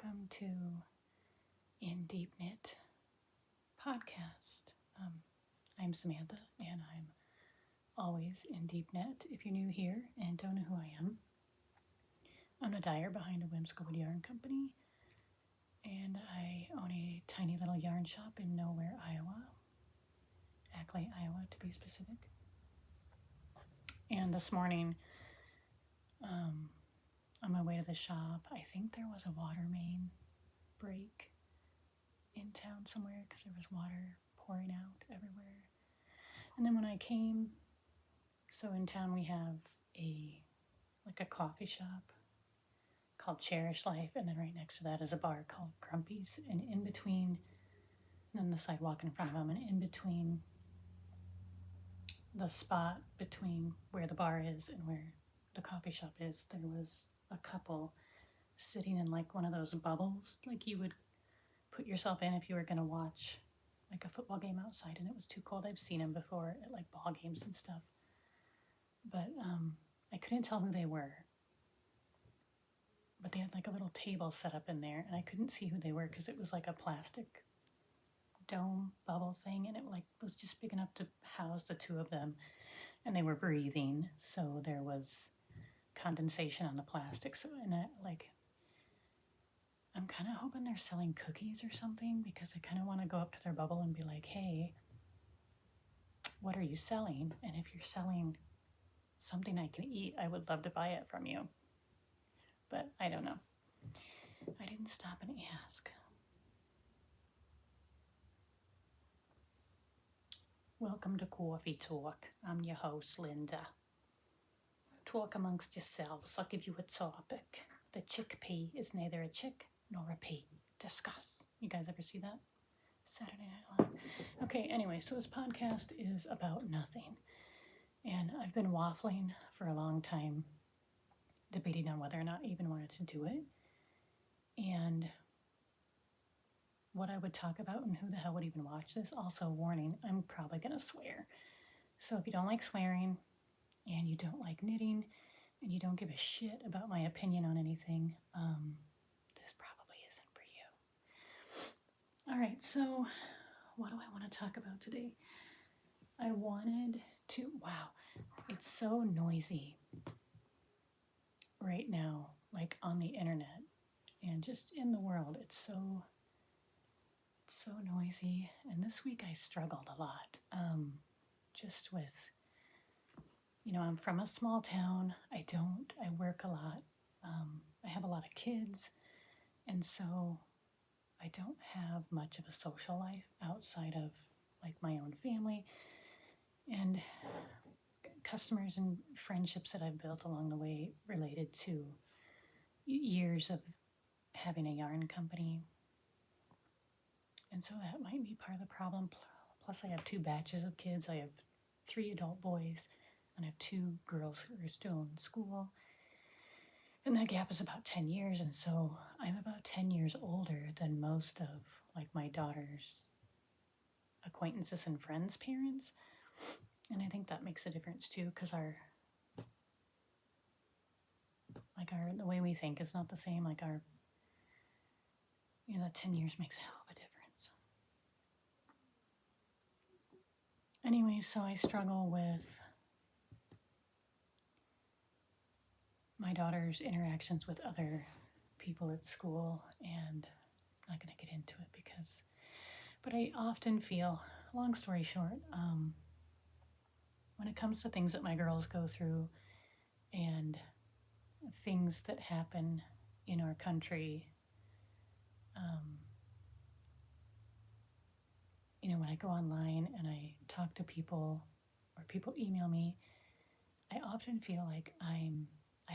welcome to In Deep Knit podcast. I'm Samantha, and I'm always in Deep Knit. If you're new here and don't know who I am, I'm a dyer behind a whimsical wood yarn company, and I own a tiny little yarn shop in Nowhere, Iowa, Ackley, Iowa to be specific. And this morning, on my way to the shop, I think there was a water main break in town somewhere because there was water pouring out everywhere. And then when I came, so in town we have a coffee shop called Cherish Life, and then right next to that is a bar called Grumpy's, and in between, and then the sidewalk in front of them, and in between the spot between where the bar is and where the coffee shop is, there was a couple sitting in like one of those bubbles like you would put yourself in if you were going to watch like a football game outside and it was too cold. I've seen them before at like ball games and stuff, but I couldn't tell who they were, but they had like a little table set up in there and I couldn't see who they were because it was like a plastic dome bubble thing, and it like was just big enough to house the two of them, and they were breathing, so there was condensation on the plastic. So, and I'm kind of hoping they're selling cookies or something, because I kind of want to go up to their bubble and be like, hey, what are you selling? And if you're selling something I can eat, I would love to buy it from you. But I don't know. I didn't stop and ask. Welcome to Coffee Talk. I'm your host, Linda. Talk amongst yourselves. I'll give you a topic. The chickpea is neither a chick nor a pea. Discuss. You guys ever see that? Saturday Night Live. Okay, anyway, so this podcast is about nothing. And I've been waffling for a long time, debating on whether or not I even wanted to do it, and what I would talk about and who the hell would even watch this. Also, warning, I'm probably going to swear. So if you don't like swearing, and you don't like knitting, and you don't give a shit about my opinion on anything, this probably isn't for you. All right, so what do I want to talk about today? I wanted to, wow, it's so noisy right now, like on the internet and just in the world. It's so noisy. And this week I struggled a lot, just with, I'm from a small town. I work a lot. I have a lot of kids. And so I don't have much of a social life outside of like my own family and customers and friendships that I've built along the way related to years of having a yarn company. And so that might be part of the problem. Plus I have 2 batches of kids. I have 3 adult boys, and I have 2 girls who are still in school. And that gap is about 10 years, and so I'm about 10 years older than most of like my daughter's acquaintances and friends' parents. And I think that makes a difference too, because the way we think is not the same. Like that 10 years makes a hell of a difference. Anyway, so I struggle with my daughter's interactions with other people at school, and I'm not going to get into it but I often feel, long story short, when it comes to things that my girls go through and things that happen in our country, when I go online and I talk to people or people email me, I often feel like I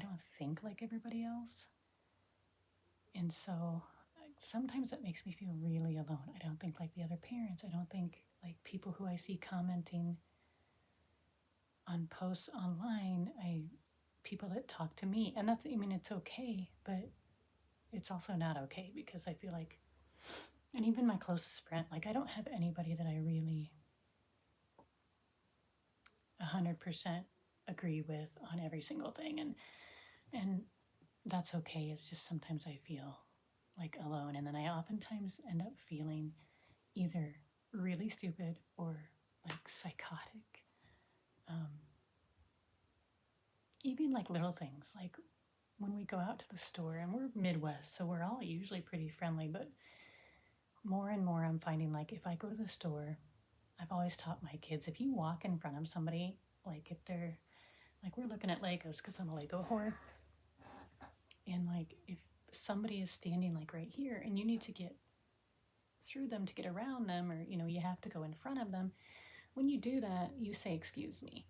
don't think like everybody else. And so sometimes that makes me feel really alone. I don't think like the other parents. I don't think like people who I see commenting on posts online, people that talk to me. And it's okay, but it's also not okay, because I feel like, and even my closest friend, like I don't have anybody that I really 100% agree with on every single thing. And that's okay. It's just sometimes I feel like alone. And then I oftentimes end up feeling either really stupid or like psychotic. Um, Even like little things, like when we go out to the store, and we're Midwest, so we're all usually pretty friendly, but more and more I'm finding like if I go to the store, I've always taught my kids, if you walk in front of somebody, like if they're, like we're looking at Legos because I'm a Lego whore, and like if somebody is standing like right here and you need to get through them to get around them, or you have to go in front of them, when you do that, you say, "Excuse me."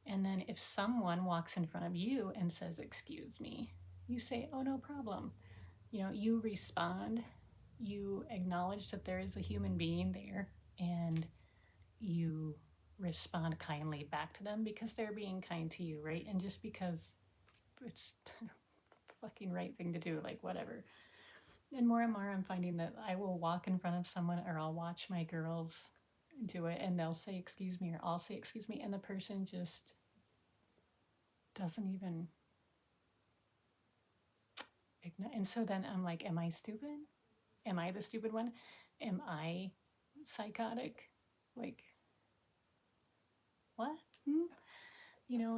And then if someone walks in front of you and says, "Excuse me," you say, "Oh, no problem." You respond, you acknowledge that there is a human being there, and you respond kindly back to them because they're being kind to you, right? And just because it's the fucking right thing to do, like whatever. And more I'm finding that I will walk in front of someone, or I'll watch my girls do it, and they'll say, "Excuse me," or I'll say, "Excuse me," and the person just doesn't even ignore. And so then I'm like, am I stupid? Am I the stupid one? Am I psychotic? Like, what?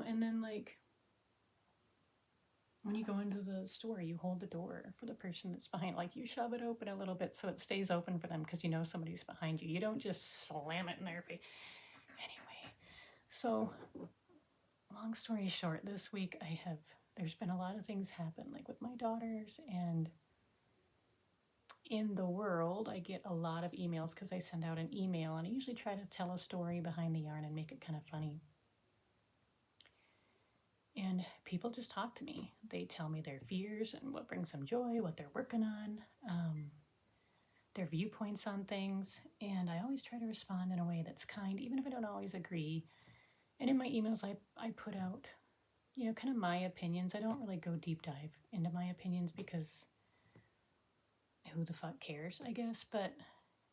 And then like when you go into the store, you hold the door for the person that's behind. Like you shove it open a little bit so it stays open for them because somebody's behind you. You don't just slam it in their face. Anyway, so long story short, this week there's been a lot of things happen, like with my daughters and in the world. I get a lot of emails because I send out an email, and I usually try to tell a story behind the yarn and make it kind of funny. And people just talk to me. They tell me their fears and what brings them joy, what they're working on, their viewpoints on things. And I always try to respond in a way that's kind, even if I don't always agree. And in my emails, I put out, kind of my opinions. I don't really go deep dive into my opinions because who the fuck cares, I guess.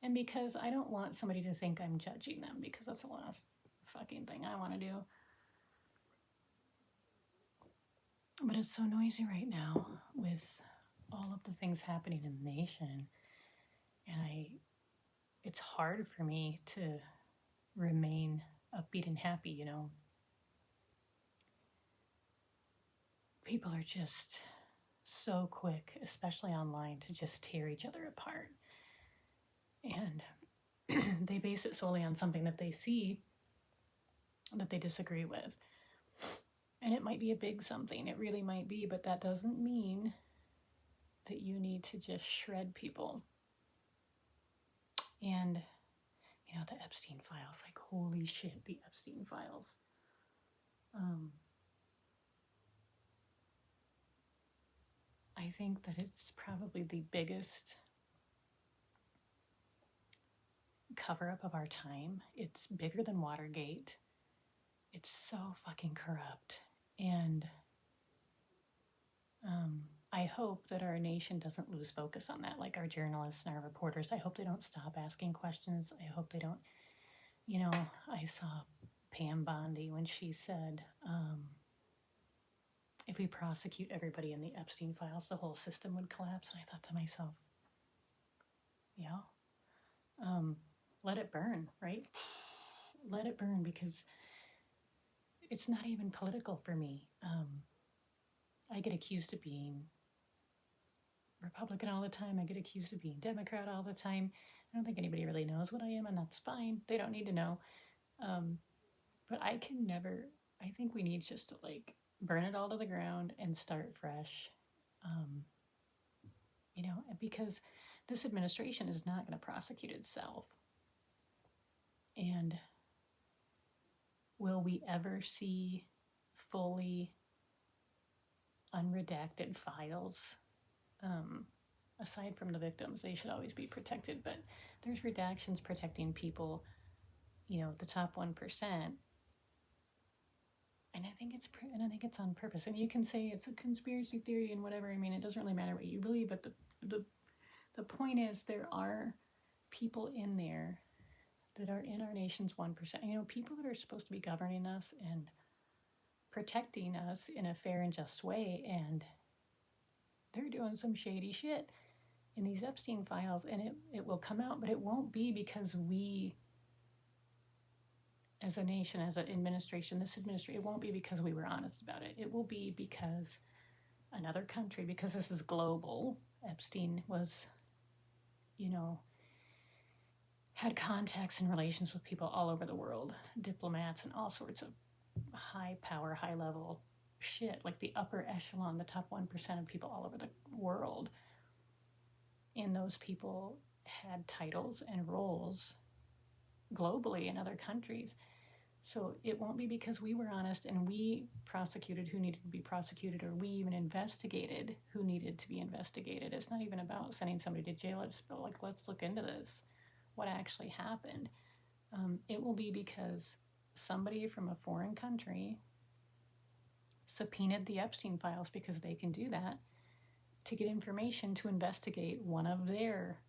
And because I don't want somebody to think I'm judging them, because that's the last fucking thing I want to do. But it's so noisy right now with all of the things happening in the nation. And it's hard for me to remain upbeat and happy, People are just so quick, especially online, to just tear each other apart. And they base it solely on something that they see that they disagree with. And it might be a big something, it really might be, but that doesn't mean that you need to just shred people. And, the Epstein Files, like, holy shit, the Epstein Files. I think that it's probably the biggest cover-up of our time. It's bigger than Watergate. It's so fucking corrupt. And I hope that our nation doesn't lose focus on that, like our journalists and our reporters. I hope they don't stop asking questions. I hope they don't, I saw Pam Bondi when she said, if we prosecute everybody in the Epstein Files, the whole system would collapse. And I thought to myself, yeah, let it burn, right? Let it burn, because it's not even political for me. I get accused of being Republican all the time. I get accused of being Democrat all the time. I don't think anybody really knows what I am, and that's fine. They don't need to know. But I can never, I think we need just to like burn it all to the ground and start fresh. Because this administration is not going to prosecute itself. And will we ever see fully unredacted files? Aside from the victims, they should always be protected, but there's redactions protecting people, the top 1%. And I think it's on purpose. And you can say it's a conspiracy theory and whatever. I mean, it doesn't really matter what you believe, but the point is there are people in there that are in our nation's 1%. People that are supposed to be governing us and protecting us in a fair and just way, and they're doing some shady shit. in these Epstein files, and it will come out, but it won't be because we, as a nation, as an administration, it won't be because we were honest about it. It will be because another country, because this is global. Epstein was, had contacts and relations with people all over the world, diplomats and all sorts of high power, high level shit, like the upper echelon, the top 1% of people all over the world. And those people had titles and roles globally in other countries. So it won't be because we were honest and we prosecuted who needed to be prosecuted, or we even investigated who needed to be investigated. It's not even about sending somebody to jail. It's like, let's look into this, what actually happened. It will be because somebody from a foreign country subpoenaed the Epstein files, because they can do that, to get information to investigate one of their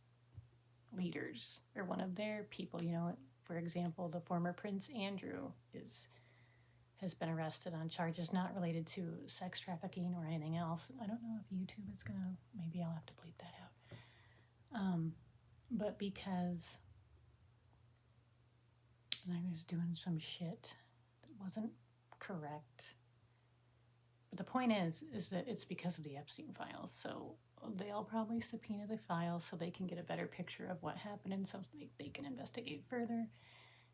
leaders or one of their people. For example, the former Prince Andrew has been arrested on charges not related to sex trafficking or anything else. I don't know if YouTube is gonna, maybe I'll have to bleep that out. But because I was doing some shit that wasn't correct. But the point is that it's because of the Epstein files. So they'll probably subpoena the files so they can get a better picture of what happened, and so they can investigate further,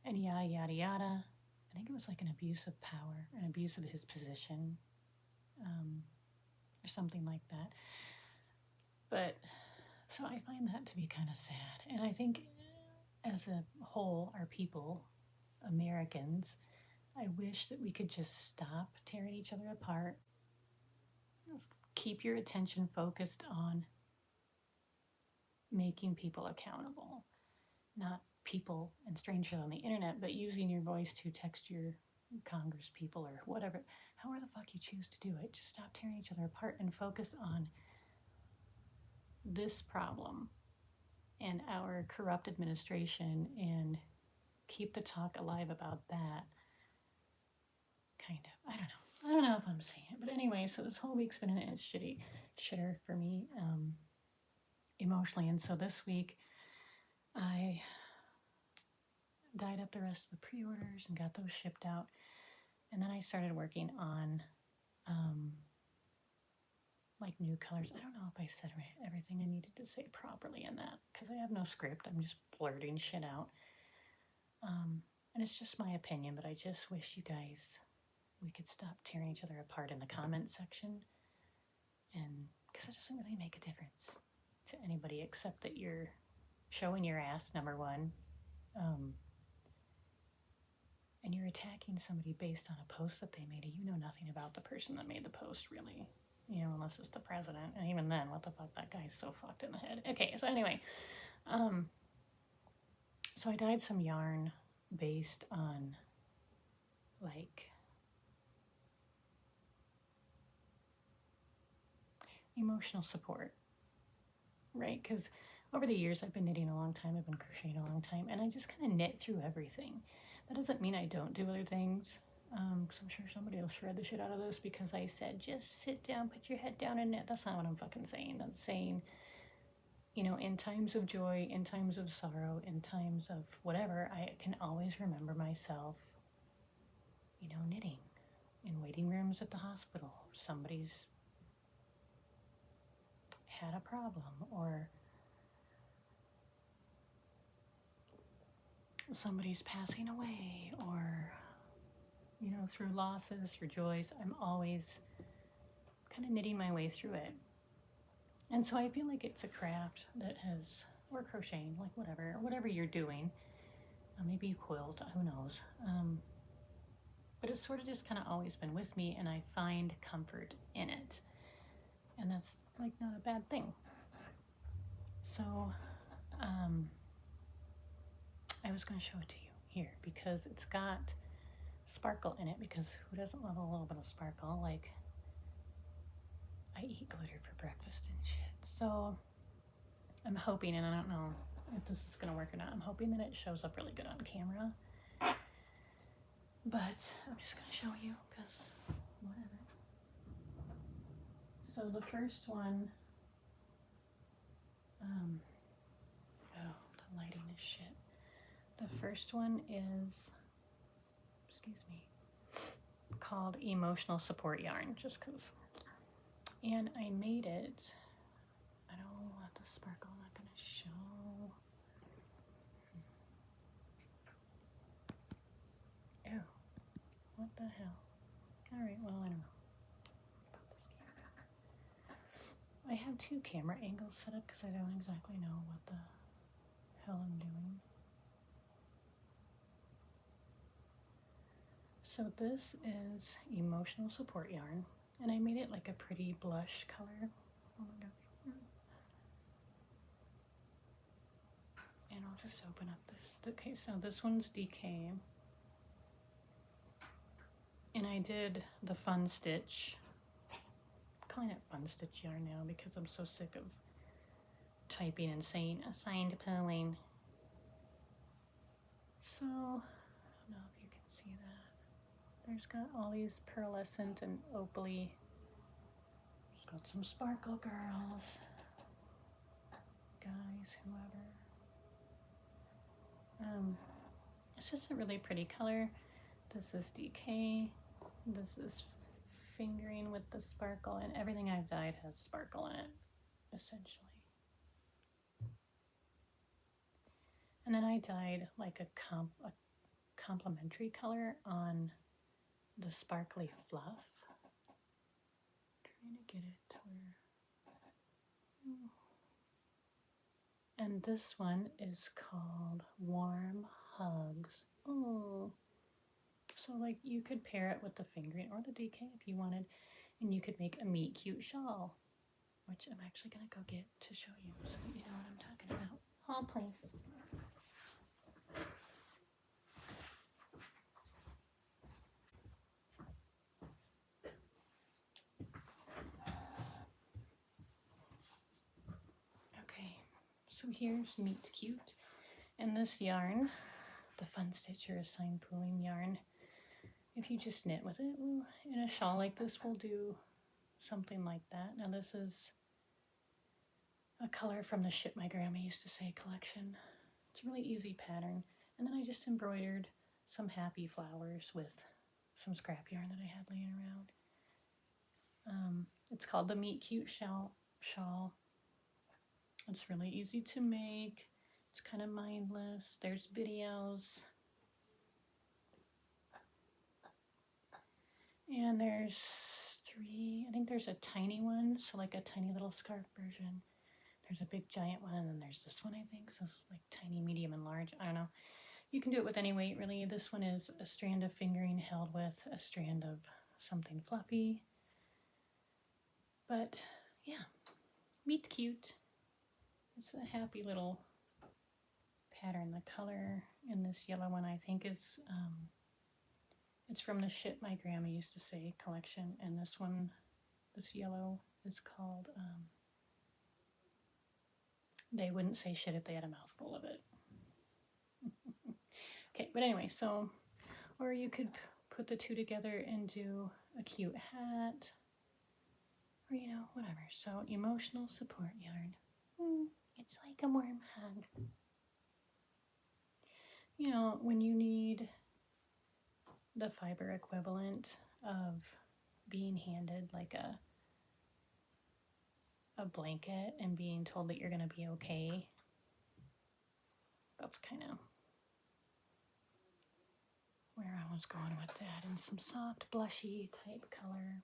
and yada, yada, yada. I think it was like an abuse of power, an abuse of his position, or something like that. But, so I find that to be kind of sad. And I think as a whole, our people, Americans, I wish that we could just stop tearing each other apart. Keep your attention focused on making people accountable, not people and strangers on the internet, but using your voice to text your Congress people or whatever, however the fuck you choose to do it. Just stop tearing each other apart and focus on this problem and our corrupt administration, and keep the talk alive about that. Kind of. I don't know if I'm saying it, but anyway, so this whole week's been an shitter for me, emotionally. And so this week I dyed up the rest of the pre-orders and got those shipped out. And then I started working on like new colors. I don't know if I said everything I needed to say properly in that, because I have no script. I'm just blurting shit out. And it's just my opinion, but I just wish you guys, we could stop tearing each other apart in the comment section, and because it doesn't really make a difference to anybody except that you're showing your ass, number one, and you're attacking somebody based on a post that they made. You know nothing about the person that made the post, really, unless it's the president, and even then, what the fuck, that guy's so fucked in the head. Okay, so anyway, so I dyed some yarn based on like emotional support, right? Because over the years, I've been knitting a long time, I've been crocheting a long time, and I just kind of knit through everything. That doesn't mean I don't do other things, because I'm sure somebody will shred the shit out of this because I said, just sit down, put your head down and knit. That's not what I'm fucking saying. That's saying, in times of joy, in times of sorrow, in times of whatever, I can always remember myself, knitting in waiting rooms at the hospital. Somebody's had a problem, or somebody's passing away, or, through losses, through joys. I'm always kind of knitting my way through it. And so I feel like it's a craft that has, or crocheting, like whatever you're doing. Maybe you quilt, who knows. But it's sort of just kind of always been with me, and I find comfort in it. And that's like not a bad thing. So I was going to show it to you here because it's got sparkle in it, because who doesn't love a little bit of sparkle? Like, I eat glitter for breakfast and shit. So I'm hoping, and I don't know if this is going to work or not, I'm hoping that it shows up really good on camera. But I'm just going to show you because whatever. So the first one, Oh, the lighting is shit. The first one is, excuse me, called Emotional Support Yarn, just because. And I made it, I don't want the sparkle, I'm not going to show. Ew, what the hell? All right, well, I don't know. Put this camera. I have two camera angles set up because I don't exactly know what the hell I'm doing. So this is Emotional Support Yarn, and I made it like a pretty blush color. Oh my gosh. And I'll just open up this. Okay, so this one's DK. And I did the fun stitch. I'm calling it fun stitch yarn now because I'm so sick of typing and saying assigned pulling. So, I don't know if you can see that. There's got all these pearlescent and opaly. It's got some sparkle girls. Guys, whoever. It's just a really pretty color. This is DK. This is fingering with the sparkle, and everything I've dyed has sparkle in it, essentially. And then I dyed like a complementary color on the sparkly fluff. Trying to get it to where. And this one is called Warm Hugs. Oh. So like you could pair it with the fingering or the DK if you wanted, and you could make a meet cute shawl, which I'm actually gonna go get to show you so that you know what I'm talking about. Hold please. Okay, so here's meet cute, and this yarn, the Fun Stitcher Assigned Pooling yarn. If you just knit with it, well, in a shawl like this, we'll do something like that. Now this is a color from the Ship My Grandma Used to Say collection. It's a really easy pattern. And then I just embroidered some happy flowers with some scrap yarn that I had laying around. It's called the Meet Cute Shawl. It's really easy to make. It's kind of mindless. There's videos. And there's three, I think there's a tiny one, so like a tiny little scarf version. There's a big giant one, and then there's this one, I think, so it's like tiny, medium, and large. I don't know. You can do it with any weight, really. This one is a strand of fingering held with a strand of something fluffy. But, yeah, meet cute. It's a happy little pattern. The color in this yellow one, I think, is, it's from the Shit My Grandma Used to Say collection, and this one, this yellow, is called, They Wouldn't Say Shit If They Had a Mouthful of It. Okay, but anyway, so, or you could put the two together and do a cute hat, or, you know, whatever. So, Emotional Support Yarn. It's like a warm hug. You know, when you need the fiber equivalent of being handed like a blanket and being told that you're going to be okay, that's kind of where I was going with that, and some soft blushy type color.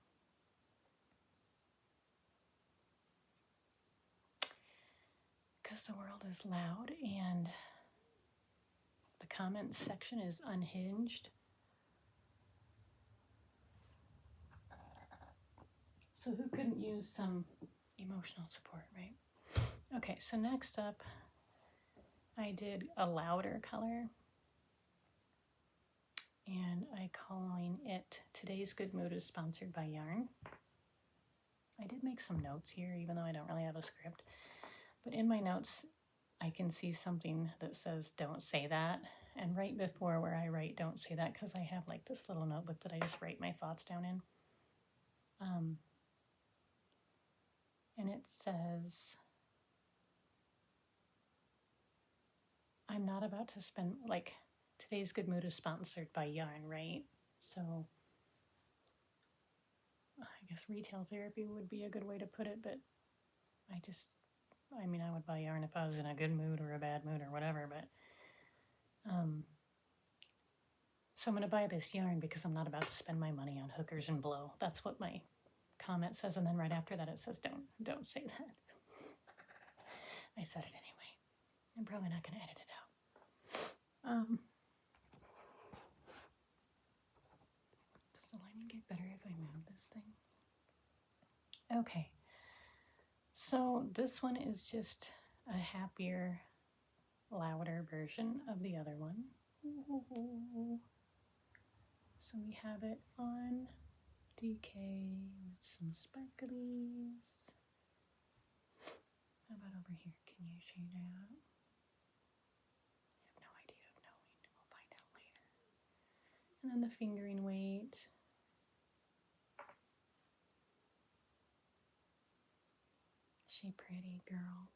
Because the world is loud and the comments section is unhinged. So who couldn't use some emotional support, right? Okay, so next up, I did a louder color, and I calling it Today's Good Mood is sponsored by Yarn. I did make some notes here, even though I don't really have a script. But in my notes, I can see something that says, don't say that. And right before where I write, don't say that, because I have like this little notebook that I just write my thoughts down in. And it says, I'm not about to spend, like, today's Good Mood is sponsored by Yarn, right? So I guess retail therapy would be a good way to put it, but I would buy yarn if I was in a good mood or a bad mood or whatever, but so I'm going to buy this yarn because I'm not about to spend my money on hookers and blow. That's what my comment says, and then right after that it says, don't say that. I said it anyway. I'm probably not going to edit it out. Does the lighting get better if I move this thing? Okay. So this one is just a happier, louder version of the other one. So we have it on DK with some sparklies. How about over here? Can you shade out? I have no idea of knowing. We'll find out later. And then the fingering weight. She pretty girl.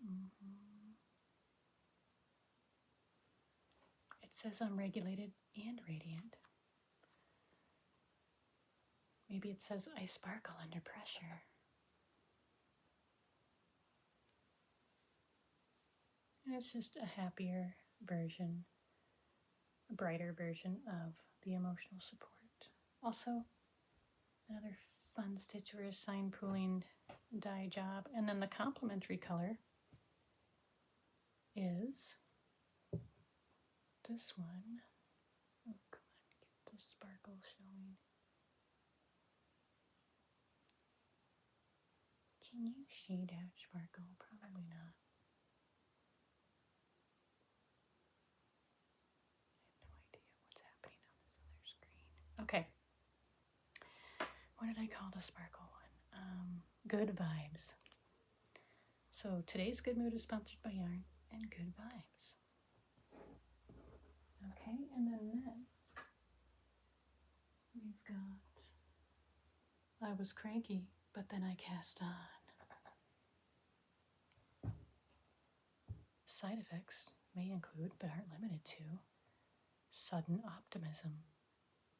It says I'm regulated and radiant. Maybe it says I sparkle under pressure. And it's just a happier version, a brighter version of the emotional support. Also, another fun stitch or sign pooling dye job. And then the complementary color is this one. Oh, come on, get the sparkle showing. Can you shade out sparkle? Probably not. I have no idea what's happening on this other screen. Okay. What did I call the sparkle one? Good Vibes. So today's Good Mood is sponsored by Yarn and Good Vibes. Okay, and then next we've got I Was Cranky, but Then I Cast On. Side effects may include, but aren't limited to, sudden optimism.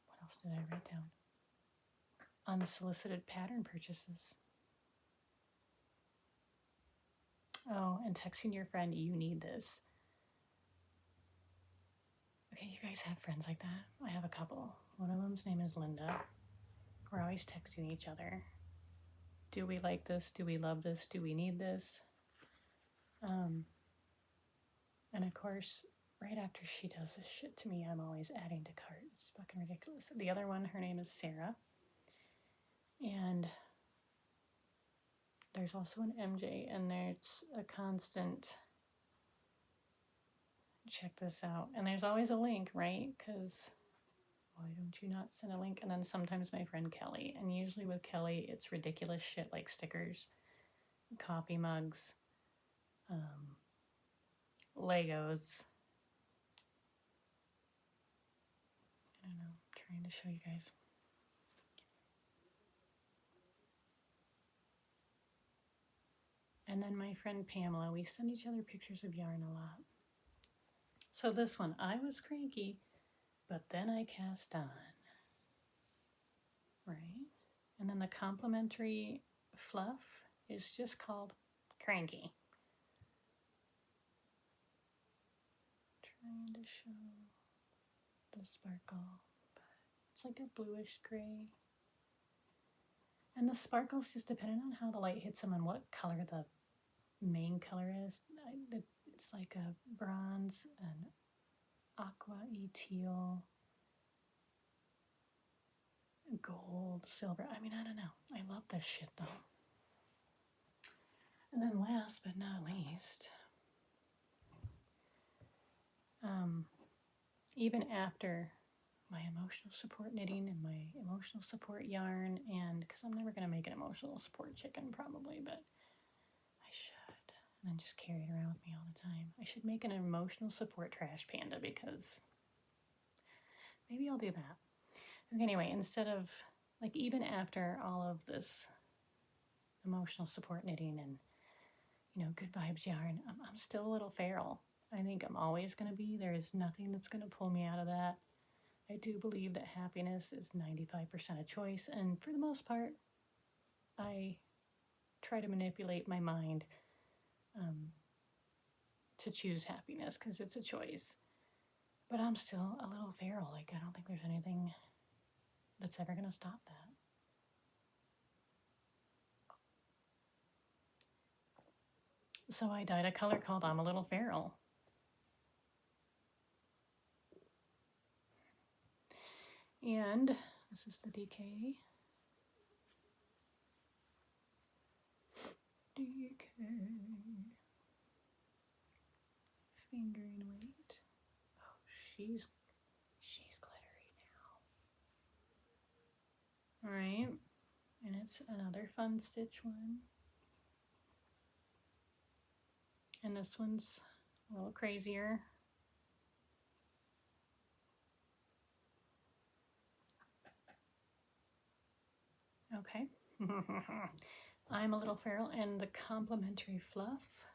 What else did I write down? Unsolicited pattern purchases. Oh, and texting your friend, you need this. Okay, you guys have friends like that? I have a couple. One of them's name is Linda. We're always texting each other. Do we like this? Do we love this? Do we need this? And of course, right after she does this shit to me, I'm always adding to cart. It's fucking ridiculous. The other one, her name is Sarah. And there's also an MJ, and there's a constant, check this out. And there's always a link, right? Because why don't you not send a link? And then sometimes my friend Kelly. And usually with Kelly, it's ridiculous shit like stickers, coffee mugs, Legos. I don't know, I'm trying to show you guys. And then my friend Pamela, we send each other pictures of yarn a lot. So this one, I was cranky, but then I cast on. Right? And then the complementary fluff is just called Cranky. Trying to show the sparkle, but it's like a bluish gray. And the sparkles just depending on how the light hits them and what color the main color is. It's like a bronze, an aqua, teal, gold, silver. I mean, I don't know. I love this shit though. And then last but not least, even after my emotional support knitting and my emotional support yarn, and because I'm never going to make an emotional support chicken probably, but I should, and then just carry it around with me all the time. I should make an emotional support trash panda because maybe I'll do that. Okay, anyway, instead of, like, even after all of this emotional support knitting and, you know, Good Vibes yarn, I'm still a little feral. I think I'm always going to be. There is nothing that's going to pull me out of that. I do believe that happiness is 95% a choice, and for the most part, I try to manipulate my mind to choose happiness because it's a choice. But I'm still a little feral. Like, I don't think there's anything that's ever going to stop that. So I dyed a color called I'm a Little Feral. And this is the DK. Fingering weight. Oh, she's glittery now. All right, and it's another fun stitch one. And this one's a little crazier. Okay. I'm a Little Feral, and the complimentary fluff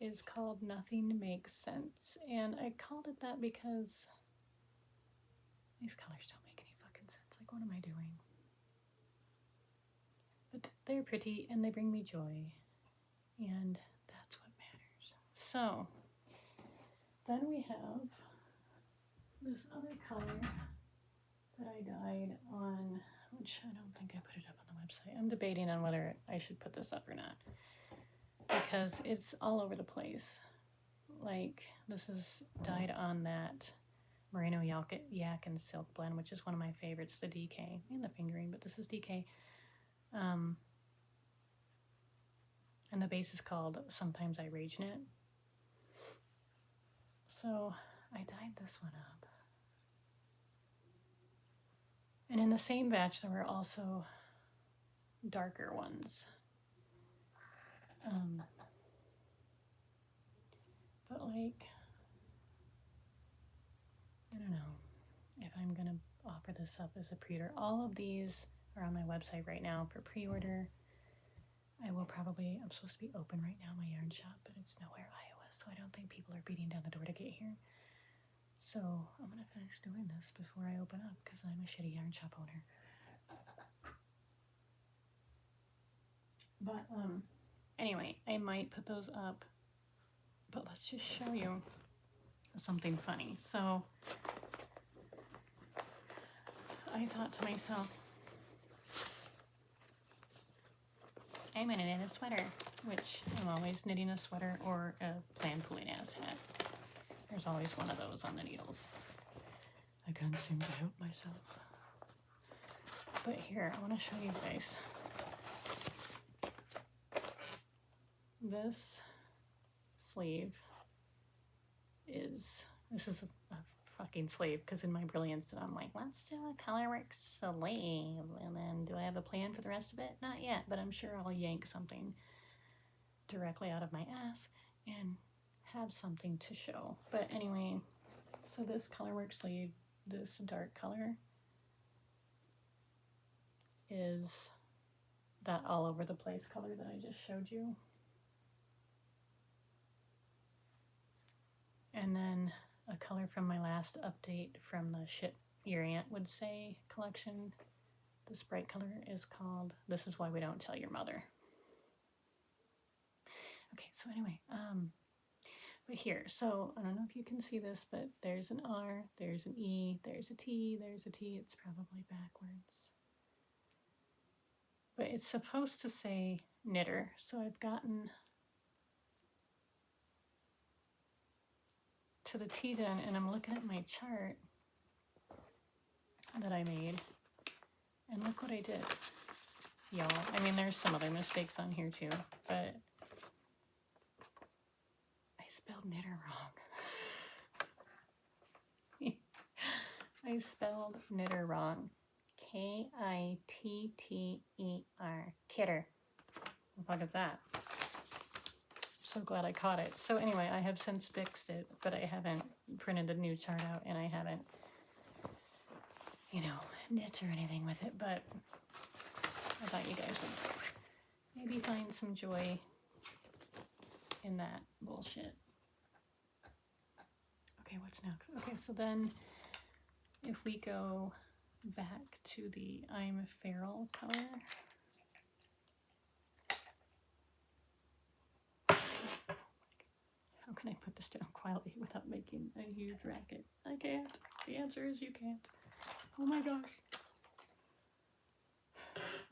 is called Nothing Makes Sense. And I called it that because these colors don't make any fucking sense. Like, what am I doing? But they're pretty and they bring me joy. And that's what matters. So, then we have this other color that I dyed on, which I don't think I put it up on the website. I'm debating on whether I should put this up or not, because it's all over the place. Like, this is dyed on that Merino Yak and Silk blend, which is one of my favorites, the DK, and the fingering, but this is DK. And the base is called Sometimes I Rage Knit. So I dyed this one up. And in the same batch, there were also darker ones. But like, I don't know if I'm going to offer this up as a pre-order. All of these are on my website right now for pre-order. I will probably, I'm supposed to be open right now, my yarn shop, but it's nowhere Iowa, so I don't think people are beating down the door to get here. So I'm going to finish doing this before I open up because I'm a shitty yarn shop owner. But anyway, I might put those up, but let's just show you something funny. So I thought to myself, I'm gonna knit a sweater, which I'm always knitting a sweater or a plain pulling ass hat. There's always one of those on the needles. I can't seem to help myself. But here, I want to show you guys. This sleeve is, this is a fucking sleeve, because in my brilliance I'm like, let's do a colorwork sleeve, and then do I have a plan for the rest of it? Not yet, but I'm sure I'll yank something directly out of my ass and have something to show. But anyway, so this colorwork sleeve, this dark color, is that all over the place color that I just showed you. And then a color from my last update from the Shit Your Aunt Would Say collection. This bright color is called This Is Why We Don't Tell Your Mother. Okay, so anyway, but here, so I don't know if you can see this, but there's an R, there's an E, there's a T, there's a T. It's probably backwards. But it's supposed to say knitter, so I've gotten to the T done, and I'm looking at my chart that I made, and look what I did, y'all. I mean, there's some other mistakes on here too, but I spelled knitter wrong. I spelled knitter wrong. Kitter. Kitter. What the fuck is that? So glad I caught it. So anyway, I have since fixed it, but I haven't printed the new chart out, and I haven't, you know, knit or anything with it, but I thought you guys would maybe find some joy in that bullshit. Okay, what's next? Okay, so then if we go back to the I'm Feral color. How can I put this down quietly without making a huge racket? I can't. The answer is you can't. Oh my gosh.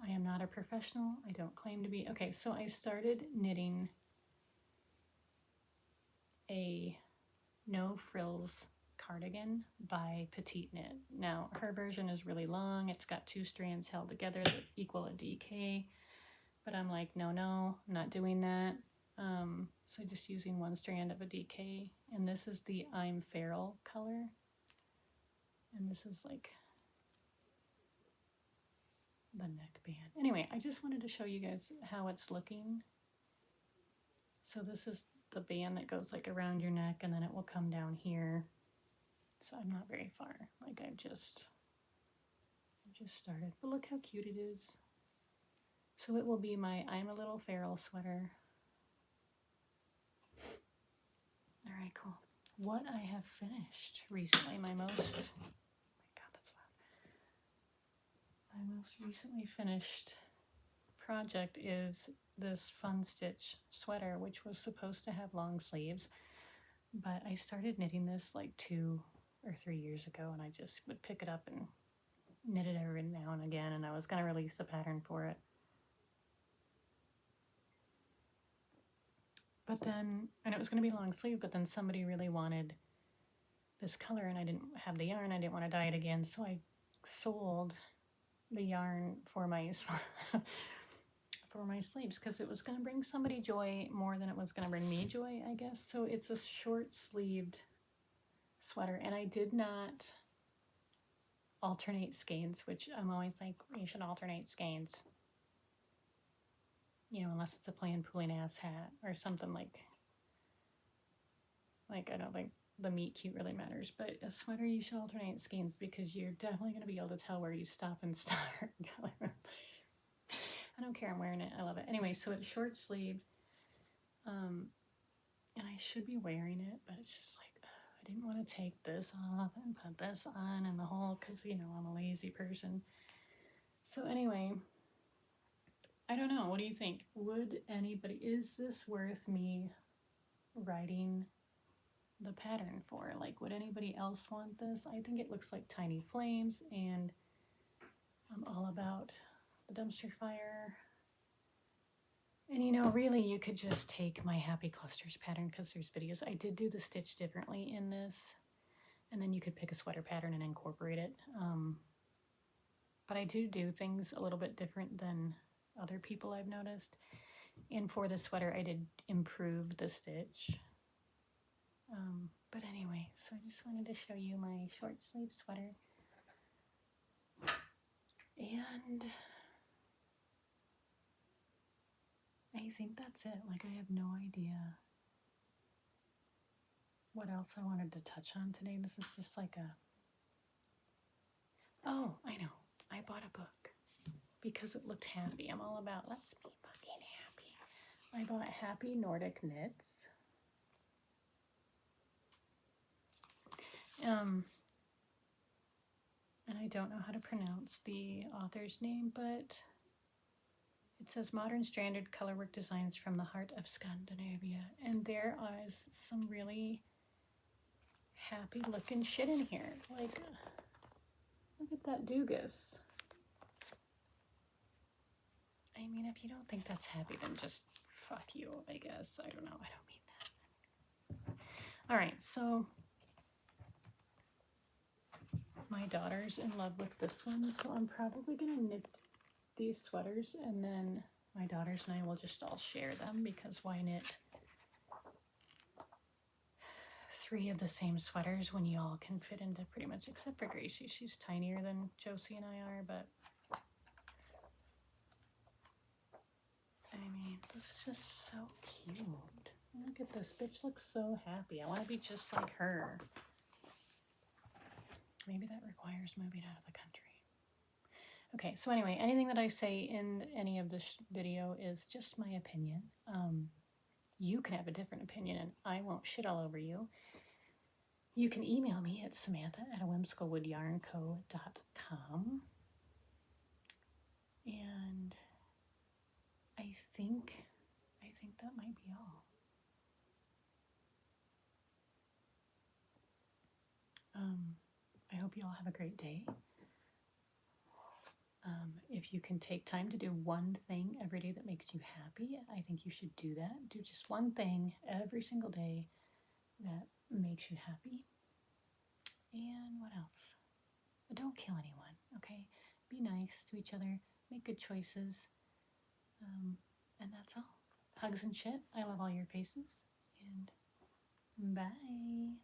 I am not a professional. I don't claim to be. Okay, so I started knitting a no frills cardigan by Petite Knit. Now, her version is really long. It's got 2 strands held together that equal a DK. But I'm like, no, I'm not doing that. So just using 1 strand of a DK. And this is the I'm Feral color. And this is like the neckband. Anyway, I just wanted to show you guys how it's looking. So this is the band that goes like around your neck, and then it will come down here. So I'm not very far. Like I just started. But look how cute it is. So it will be my I'm a Little Feral sweater. All right, cool. What I have finished recently, my most recently finished project is this Fun Stitch sweater, which was supposed to have long sleeves, but I started knitting this like 2 or 3 years ago, and I just would pick it up and knit it every now and again, and I was going to release the pattern for it. But then, and it was going to be long sleeve, but then somebody really wanted this color, and I didn't have the yarn. I didn't want to dye it again, so I sold the yarn for my sleeves because it was going to bring somebody joy more than it was going to bring me joy, I guess. So it's a short-sleeved sweater, and I did not alternate skeins, which I'm always like, you should alternate skeins. You know, unless it's a plain pulling ass hat or something like I don't think the meet cute really matters, but a sweater you should alternate skeins because you're definitely going to be able to tell where you stop and start. I don't care, I'm wearing it, I love it. Anyway, so it's short sleeved, and I should be wearing it, but it's just like, I didn't want to take this off and put this on and the whole, because, you know, I'm a lazy person. So anyway, I don't know, what do you think? Would anybody, is this worth me writing the pattern for? Like, would anybody else want this? I think it looks like tiny flames, and I'm all about the dumpster fire. And you know, really you could just take my Happy Clusters pattern because there's videos. I did do the stitch differently in this, and then you could pick a sweater pattern and incorporate it. But I do things a little bit different than other people I've noticed. And for the sweater I did improve the stitch. But anyway, so I just wanted to show you my short sleeve sweater. And I think that's it. Like, I have no idea what else I wanted to touch on today. This is just like a... Oh, I know. I bought a book because it looked happy. I'm all about, let's be fucking happy. I bought Happy Nordic Knits. And I don't know how to pronounce the author's name, but it says Modern Standard Colorwork Designs from the Heart of Scandinavia. And there is some really happy looking shit in here. Like, look at that Dugas. I mean, if you don't think that's happy, then just fuck you, I guess. I don't know. I don't mean that. All right, so my daughter's in love with this one, so I'm probably going to knit these sweaters, and then my daughters and I will just all share them, because why knit 3 of the same sweaters when you all can fit into pretty much, except for Gracie. She's tinier than Josie and I are, but I mean, this is just so cute. Look at this bitch, looks so happy. I want to be just like her. Maybe that requires moving out of the country. Okay, so anyway, anything that I say in any of this video is just my opinion. you can have a different opinion and I won't shit all over you. You can email me at samantha@whimsicalwoodyarnco.com. And I think that might be all. I hope you all have a great day. If you can take time to do one thing every day that makes you happy, I think you should do that. Do just one thing every single day that makes you happy. And what else? Don't kill anyone, okay? Be nice to each other, make good choices, and that's all. Hugs and shit. I love all your faces, and bye.